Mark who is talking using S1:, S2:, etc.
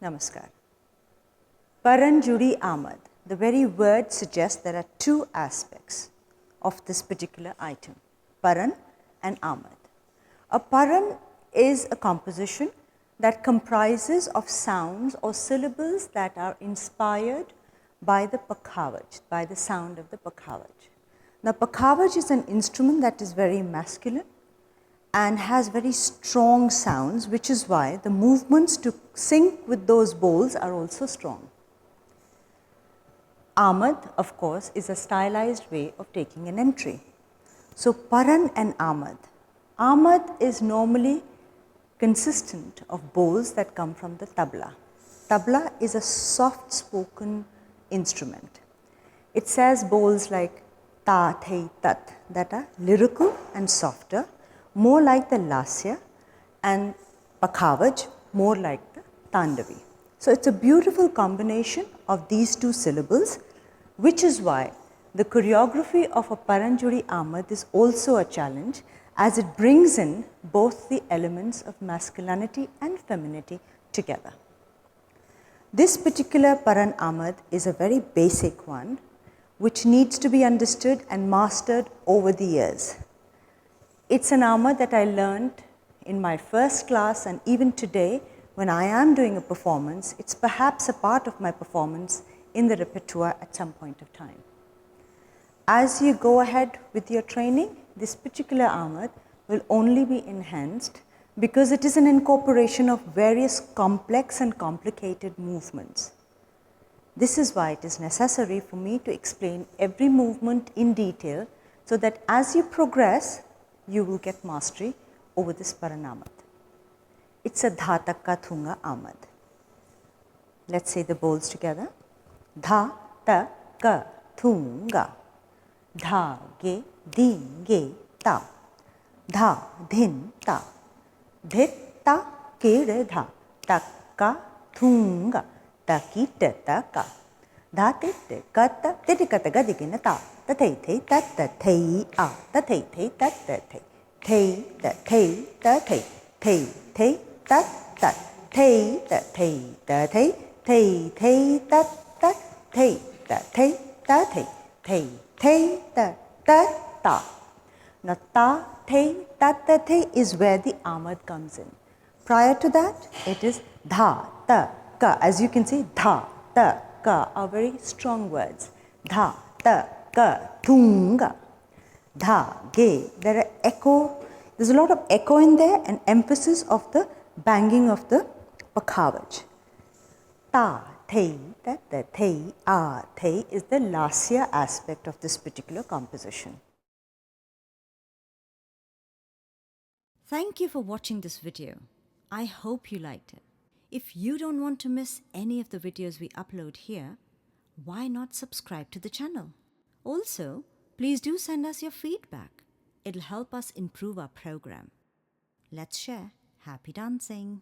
S1: Namaskar. Paran Judi Amad. The very word suggests there are two aspects of this particular item, Paran and Amad. A Paran is a composition that comprises of sounds or syllables that are inspired by the Pakhawaj, by the sound of the Pakhawaj. Now, Pakhawaj is an instrument that is very masculine and has very strong sounds, which is why the movements to sync with those bowls are also strong. Amad, of course, is a stylized way of taking an entry. So, Paran and Amad. Amad is normally consistent of bowls that come from the tabla. Tabla is a soft spoken instrument. It says bowls like ta, thei, tat that are lyrical and softer, more like the lasya, and Pakhawaj more like the tandavi. So, it is a beautiful combination of these two syllables, which is why the choreography of a Paran Judi Amad is also a challenge, as it brings in both the elements of masculinity and femininity together. This particular Paran Amad is a very basic one, which needs to be understood and mastered over the years. It's an Amad that I learned in my first class, and even today when I am doing a performance, it's perhaps a part of my performance in the repertoire at some point of time. As you go ahead with your training, this particular Amad will only be enhanced because it is an incorporation of various complex and complicated movements. This is why it is necessary for me to explain every movement in detail, so that as you progress, you will get mastery over this Paran Amad. It's a dha takka thunga Amad. Let's say the bowls together. Dha takka thunga. Dha ge din ge ta. Dha dhin ta. Dhit ta kere dha. Takka thunga. Taki ta taka. Dha te te kata. Te te kata ga digina ta. Ta thei thei ta ta thei a. Ta thei thei ta ta thei. Thei ta thei ta thei. Thei thei ta ta. Thei ta thei ta thei. Thei thei ta ta. Thei ta thei ta thei. Thei thei ta ta ta. Now, ta thei ta ta thei is where the Amad comes in. Prior to that, it is dha ta ka. As you can see, dha ta ka are very strong words. Dha ta ka thunga. Dha ge. There's a lot of echo in there and emphasis of the banging of the Pakhawaj. Ta thei ta ta thei a thei is the lasya aspect of this particular composition.
S2: Thank you for watching this video. I hope you liked it. If you don't want to miss any of the videos we upload here, why not subscribe to the channel? Also, please do send us your feedback. It'll help us improve our program. Let's share. Happy dancing!